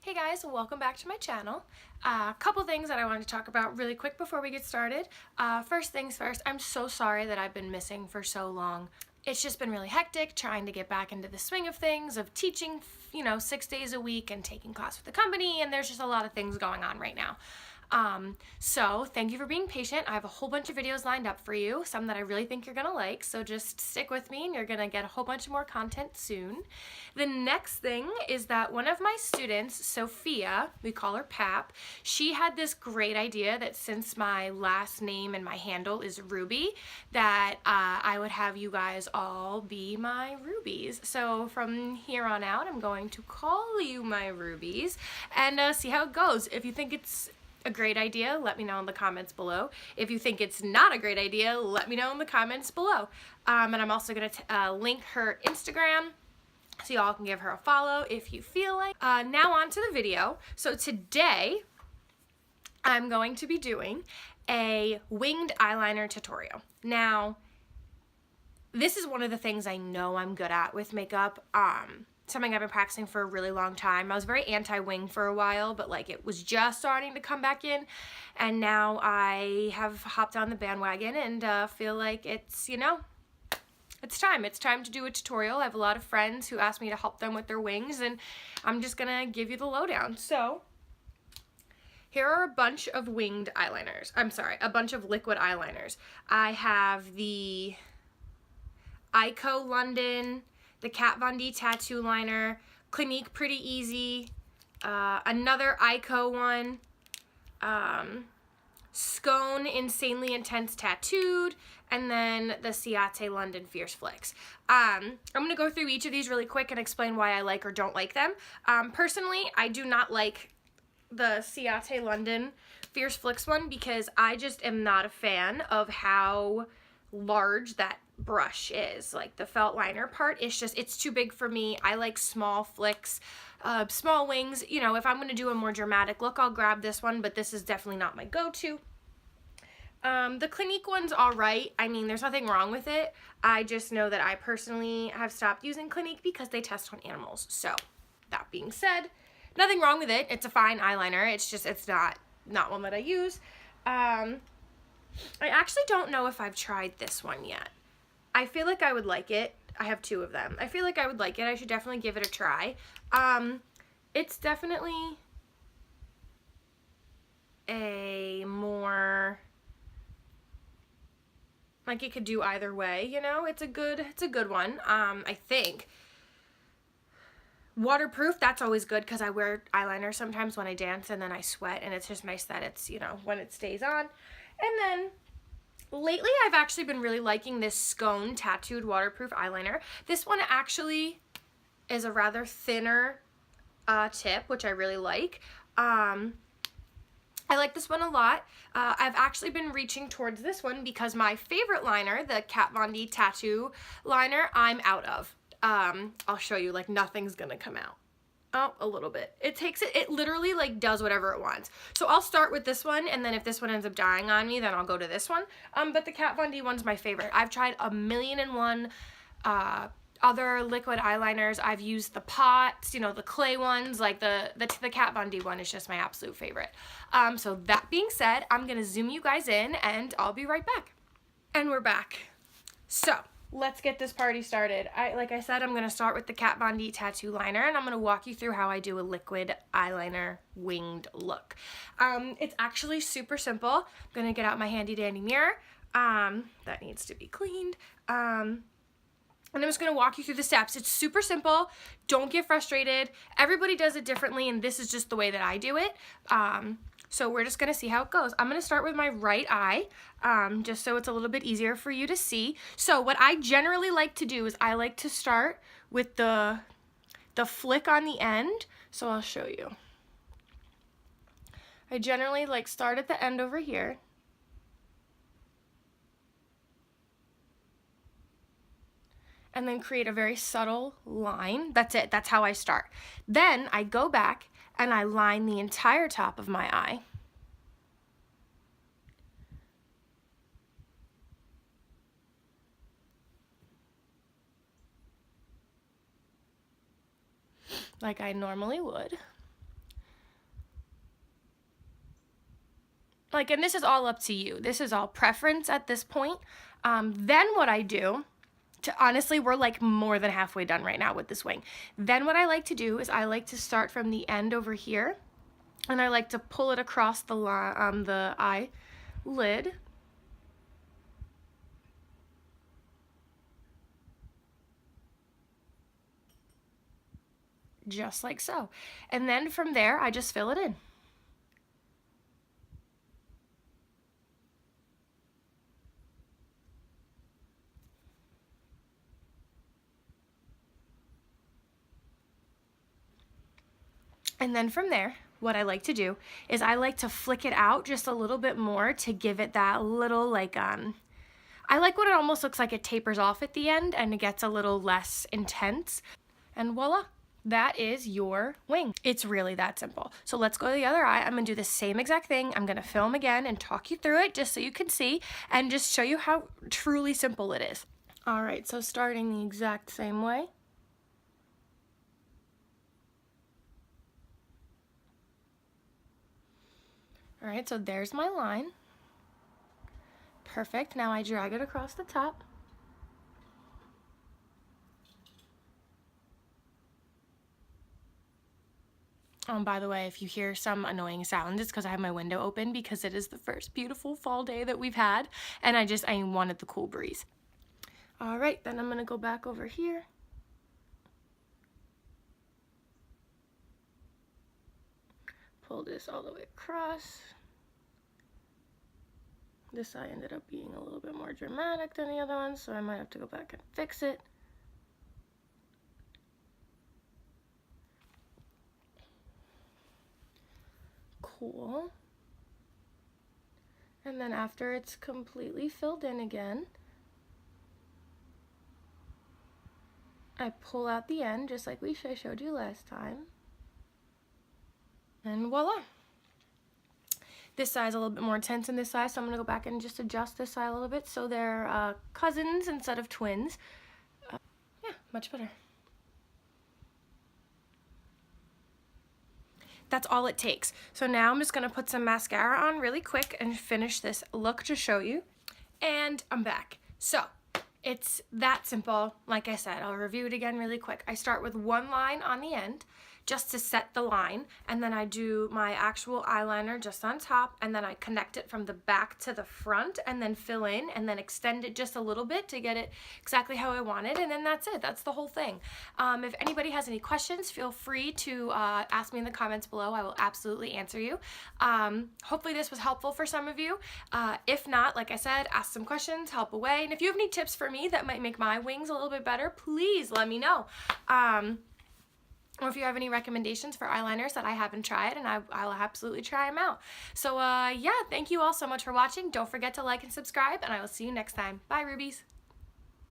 Hey guys, welcome back to my channel. A couple things that I wanted to talk about really quick before we get started. First things first, I'm so sorry that I've been missing for so long. It's just been really hectic trying to get back into the swing of things, of teaching, 6 days a week and taking class with the company, and there's just a lot of things going on right now. So thank you for being patient. I have a whole bunch of videos lined up for you, some that I really think you're gonna like, so just stick with me and you're gonna get a whole bunch more content soon. The next thing is that one of my students, Sophia, we call her Pap, she had this great idea that since my last name and my handle is Ruby, that I would have you guys all be my Rubies. So from here on out, I'm going to call you my Rubies and see how it goes. If you think it's a great idea, let me know in the comments below. If you think it's not a great idea, let me know in the comments below. And I'm also going to link her Instagram so y'all can give her a follow if you feel like. Now on to the video. So today I'm going to be doing a winged eyeliner tutorial. Now, this is one of the things I know I'm good at with makeup. Something I've been practicing for a really long time. I was very anti-wing for a while, but like it was just starting to come back in, and now I have hopped on the bandwagon and feel like it's, it's time. It's time to do a tutorial. I have a lot of friends who ask me to help them with their wings, and I'm just gonna give you the lowdown. So, here are a bunch of winged eyeliners. I'm sorry, a bunch of liquid eyeliners. I have the Ico London, the Kat Von D Tattoo Liner, Clinique Pretty Easy, another Ico one, Scone Insanely Intense Tattooed, and then the Ciate London Fierce Flicks. I'm going to go through each of these really quick and explain why I like or don't like them. Personally, I do not like the Ciate London Fierce Flicks one because I just am not a fan of how large that brush is. Like the felt liner part, it's too big for me. I like small flicks, small wings. If I'm going to do a more dramatic look, I'll grab this one, but this is definitely not my go-to. The Clinique one's alright. I mean, there's nothing wrong with it. I just know that I personally have stopped using Clinique because they test on animals. So, that being said, nothing wrong with it. It's a fine eyeliner. It's not one that I use. I actually don't know if I've tried this one yet. I feel like I would like it. I have two of them. I feel like I would like it. I should definitely give it a try. It's definitely a more, like, it could do either way, It's a good one. I think. Waterproof, that's always good because I wear eyeliner sometimes when I dance and then I sweat, and it's just nice that it's, when it stays on. And then lately, I've actually been really liking this Scone Tattooed Waterproof Eyeliner. This one actually is a rather thinner tip, which I really like. I like this one a lot. I've actually been reaching towards this one because my favorite liner, the Kat Von D Tattoo Liner, I'm out of. I'll show you, like, nothing's gonna come out. Oh, a little bit. It literally, like, does whatever it wants. So I'll start with this one, and then if this one ends up dying on me, then I'll go to this one. But the Kat Von D one's my favorite. I've tried a million and one other liquid eyeliners. I've used the pots, the clay ones. Like the Kat Von D one is just my absolute favorite. So that being said, I'm gonna zoom you guys in, and I'll be right back. And we're back. So, let's get this party started. Like I said, I'm going to start with the Kat Von D Tattoo Liner, and I'm going to walk you through how I do a liquid eyeliner winged look. It's actually super simple. I'm going to get out my handy dandy mirror. That needs to be cleaned. And I'm just going to walk you through the steps. It's super simple. Don't get frustrated. Everybody does it differently, and this is just the way that I do it. So we're just going to see how it goes. I'm going to start with my right eye, just so it's a little bit easier for you to see. So what I generally like to do is I like to start with the flick on the end. So I'll show you. I generally start at the end over here. And then create a very subtle line. That's it. That's how I start. Then I go back and I line the entire top of my eye. Like I normally would. Like, and this is all up to you. This is all preference at this point. Then what I do, honestly, we're like more than halfway done right now with this wing. Then what I like to do is I like to start from the end over here, and I like to pull it across the eyelid. Just like so. And then from there, I just fill it in. And then from there, what I like to do is I like to flick it out just a little bit more to give it that little like, I like when it almost looks like it tapers off at the end and it gets a little less intense. And voila, that is your wing. It's really that simple. So let's go to the other eye. I'm gonna do the same exact thing. I'm gonna film again and talk you through it just so you can see and just show you how truly simple it is. All right, so starting the exact same way. All right, so there's my line. Perfect. Now I drag it across the top. By the way, if you hear some annoying sounds, it's because I have my window open because it is the first beautiful fall day that we've had, and I wanted the cool breeze. All right, then I'm gonna go back over here. Pull this all the way across. This eye ended up being a little bit more dramatic than the other one, so I might have to go back and fix it. Cool. And then after it's completely filled in again, I pull out the end just like I showed you last time. And voila. This side is a little bit more intense than this side, so I'm gonna go back and just adjust this side a little bit so they're cousins instead of twins. Yeah, much better. That's all it takes. So now I'm just gonna put some mascara on really quick and finish this look to show you. And I'm back. So it's that simple. Like I said, I'll review it again really quick. I start with one line on the end just to set the line, and then I do my actual eyeliner just on top, and then I connect it from the back to the front and then fill in and then extend it just a little bit to get it exactly how I want it, and then that's it. That's the whole thing. If anybody has any questions, feel free to ask me in the comments below. I will absolutely answer you. Hopefully this was helpful for some of you. If not, like I said, ask some questions, help away, and if you have any tips for me that might make my wings a little bit better, please let me know. Or if you have any recommendations for eyeliners that I haven't tried, and I'll absolutely try them out. So yeah, thank you all so much for watching. Don't forget to like and subscribe, and I will see you next time. Bye, Rubies.